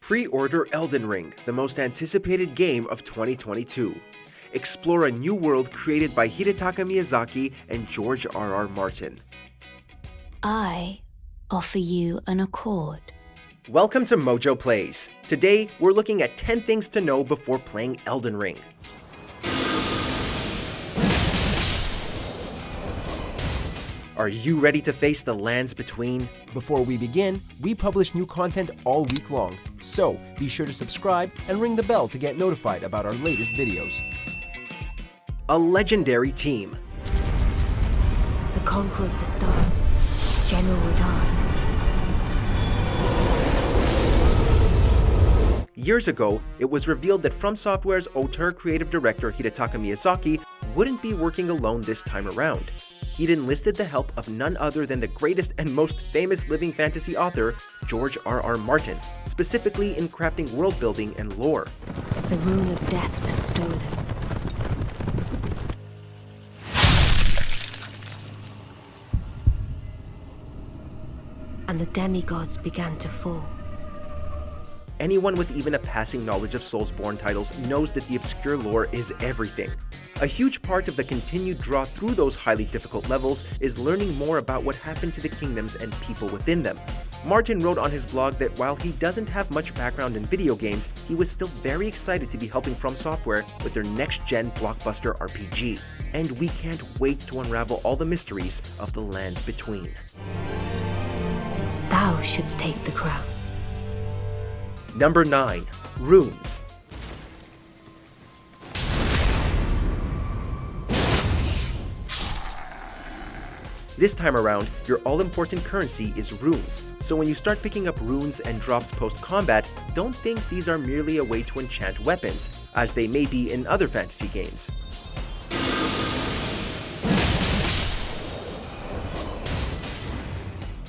Pre-order Elden Ring, the most anticipated game of 2022. Explore a new world created by Hidetaka Miyazaki and George R.R. Martin. I offer you an accord. Welcome to MojoPlays. Today, we're looking at 10 things to know before playing Elden Ring. Are you ready to face the lands between? Before we begin, we publish new content all week long, so be sure to subscribe and ring the bell to get notified about our latest videos. A legendary team. The conqueror of the stars, General Radahn. Years ago, it was revealed that FromSoftware's auteur creative director Hidetaka Miyazaki wouldn't be working alone this time around. He'd enlisted the help of none other than the greatest and most famous living fantasy author, George R.R. Martin, specifically in crafting world building and lore. The rune of death was stolen. And the demigods began to fall. Anyone with even a passing knowledge of Soulsborne titles knows that the obscure lore is everything. A huge part of the continued draw through those highly difficult levels is learning more about what happened to the kingdoms and people within them. Martin wrote on his blog that while he doesn't have much background in video games, he was still very excited to be helping FromSoftware with their next-gen blockbuster RPG. And we can't wait to unravel all the mysteries of the lands between. Thou shouldst take the crown. Number 9. Runes. This time around, your all-important currency is runes, so when you start picking up runes and drops post-combat, don't think these are merely a way to enchant weapons, as they may be in other fantasy games.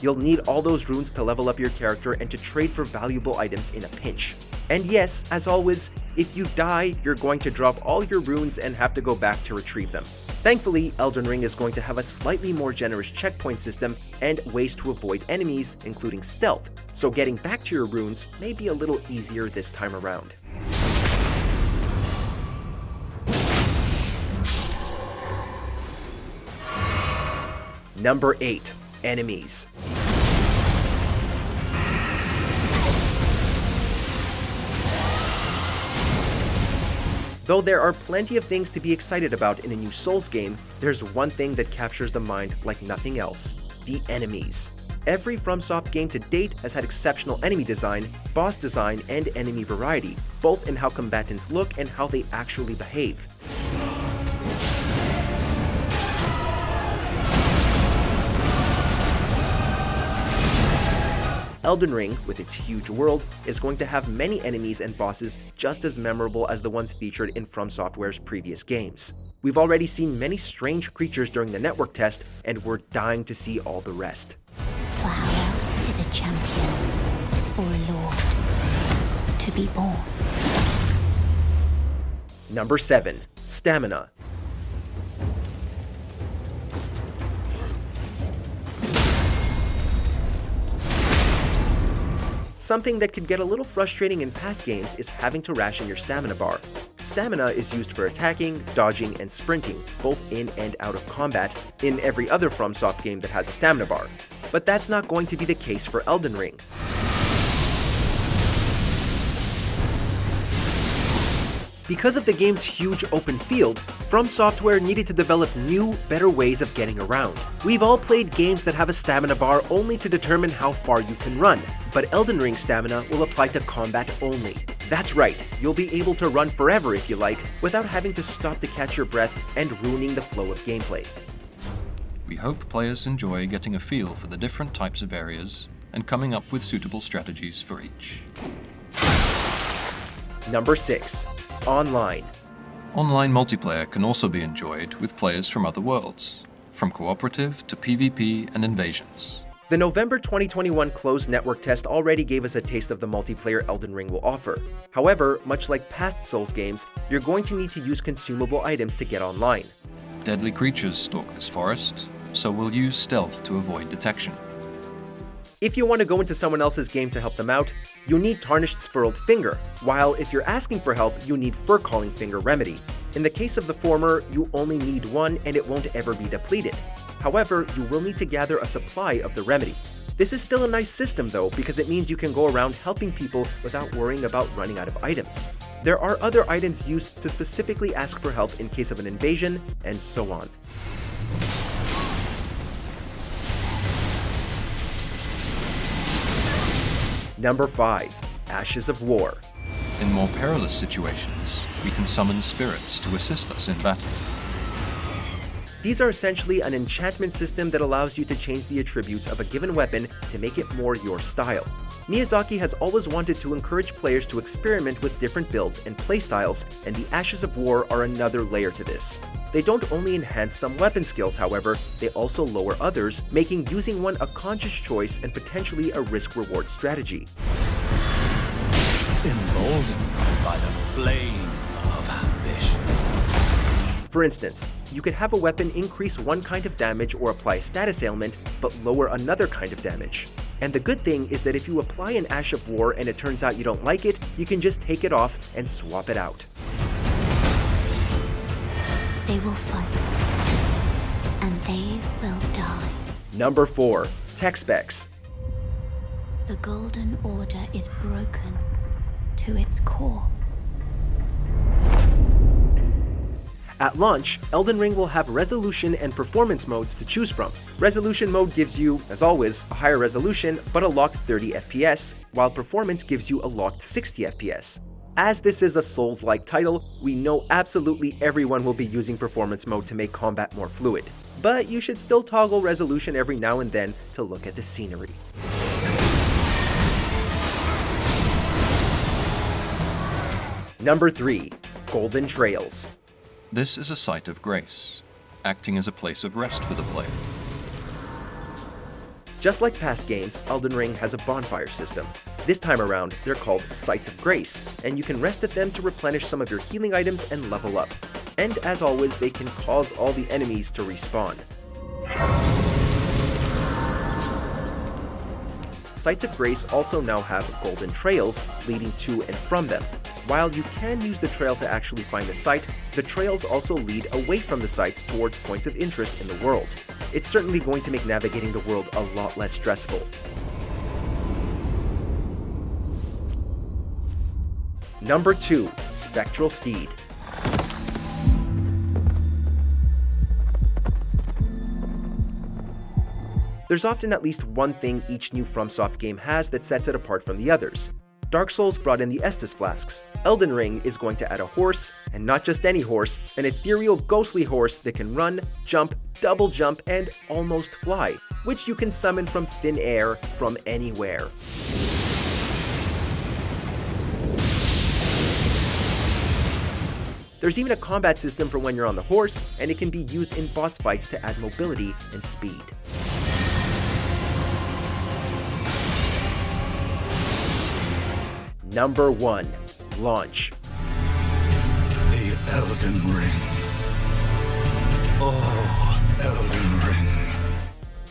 You'll need all those runes to level up your character and to trade for valuable items in a pinch. And yes, as always, if you die, you're going to drop all your runes and have to go back to retrieve them. Thankfully, Elden Ring is going to have a slightly more generous checkpoint system and ways to avoid enemies, including stealth, so getting back to your runes may be a little easier this time around. Number 8. Enemies. Though there are plenty of things to be excited about in a new Souls game, there's one thing that captures the mind like nothing else: the enemies. Every FromSoft game to date has had exceptional enemy design, boss design, and enemy variety, both in how combatants look and how they actually behave. Elden Ring, with its huge world, is going to have many enemies and bosses just as memorable as the ones featured in FromSoftware's previous games. We've already seen many strange creatures during the network test, and we're dying to see all the rest. For how else is a champion or a lord to be born? Number 7. Stamina. Something that could get a little frustrating in past games is having to ration your stamina bar. Stamina is used for attacking, dodging, and sprinting, both in and out of combat, in every other FromSoft game that has a stamina bar. But that's not going to be the case for Elden Ring. Because of the game's huge open field, FromSoftware needed to develop new, better ways of getting around. We've all played games that have a stamina bar only to determine how far you can run, but Elden Ring stamina will apply to combat only. That's right, you'll be able to run forever if you like, without having to stop to catch your breath and ruining the flow of gameplay. We hope players enjoy getting a feel for the different types of areas and coming up with suitable strategies for each. Number 6. Online. Online multiplayer can also be enjoyed with players from other worlds, from cooperative to PvP and invasions. The November 2021 closed network test already gave us a taste of the multiplayer Elden Ring will offer. However, much like past Souls games, you're going to need to use consumable items to get online. Deadly creatures stalk this forest, so we'll use stealth to avoid detection. If you want to go into someone else's game to help them out, you need Tarnished's Furled Finger, while if you're asking for help, you need Fur-Calling Finger Remedy. In the case of the former, you only need one and it won't ever be depleted. However, you will need to gather a supply of the remedy. This is still a nice system though, because it means you can go around helping people without worrying about running out of items. There are other items used to specifically ask for help in case of an invasion, and so on. Number 5. Ashes of War. In more perilous situations, we can summon spirits to assist us in battle. These are essentially an enchantment system that allows you to change the attributes of a given weapon to make it more your style. Miyazaki has always wanted to encourage players to experiment with different builds and playstyles, and the Ashes of War are another layer to this. They don't only enhance some weapon skills, however, they also lower others, making using one a conscious choice and potentially a risk-reward strategy. Emboldened by the flame of ambition. For instance, you could have a weapon increase one kind of damage or apply a status ailment, but lower another kind of damage. And the good thing is that if you apply an Ash of War and it turns out you don't like it, you can just take it off and swap it out. They will fight, and they will die. Number 4. Tech Specs. The Golden Order is broken to its core. At launch, Elden Ring will have resolution and performance modes to choose from. Resolution mode gives you, as always, a higher resolution but a locked 30 FPS, while performance gives you a locked 60 FPS. As this is a Souls-like title, we know absolutely everyone will be using performance mode to make combat more fluid. But you should still toggle resolution every now and then to look at the scenery. Number 3. Golden Trails. This is a site of grace, acting as a place of rest for the player. Just like past games, Elden Ring has a bonfire system. This time around, they're called Sites of Grace, and you can rest at them to replenish some of your healing items and level up. And as always, they can cause all the enemies to respawn. Sites of Grace also now have golden trails leading to and from them. While you can use the trail to actually find the site, the trails also lead away from the sites towards points of interest in the world. It's certainly going to make navigating the world a lot less stressful. Number 2. Spectral Steed. There's often at least one thing each new FromSoft game has that sets it apart from the others. Dark Souls brought in the Estus Flasks. Elden Ring is going to add a horse, and not just any horse, an ethereal ghostly horse that can run, jump, double jump, and almost fly, which you can summon from thin air from anywhere. There's even a combat system for when you're on the horse, and it can be used in boss fights to add mobility and speed. Number 1. Launch. The Elden Ring. Oh, Elden Ring.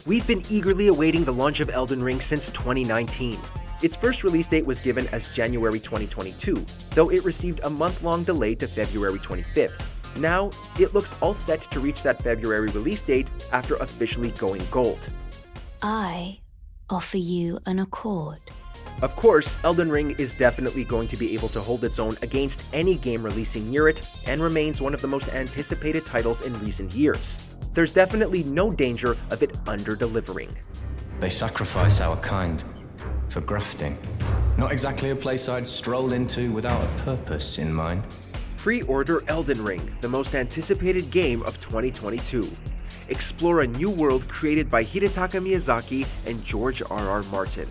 We've been eagerly awaiting the launch of Elden Ring since 2019. Its first release date was given as January 2022, though it received a month-long delay to February 25th. Now, it looks all set to reach that February release date after officially going gold. I offer you an accord. Of course, Elden Ring is definitely going to be able to hold its own against any game releasing near it, and remains one of the most anticipated titles in recent years. There's definitely no danger of it under-delivering. They sacrifice our kind for grafting. Not exactly a place I'd stroll into without a purpose in mind. Pre-order Elden Ring, the most anticipated game of 2022. Explore a new world created by Hidetaka Miyazaki and George R.R. Martin.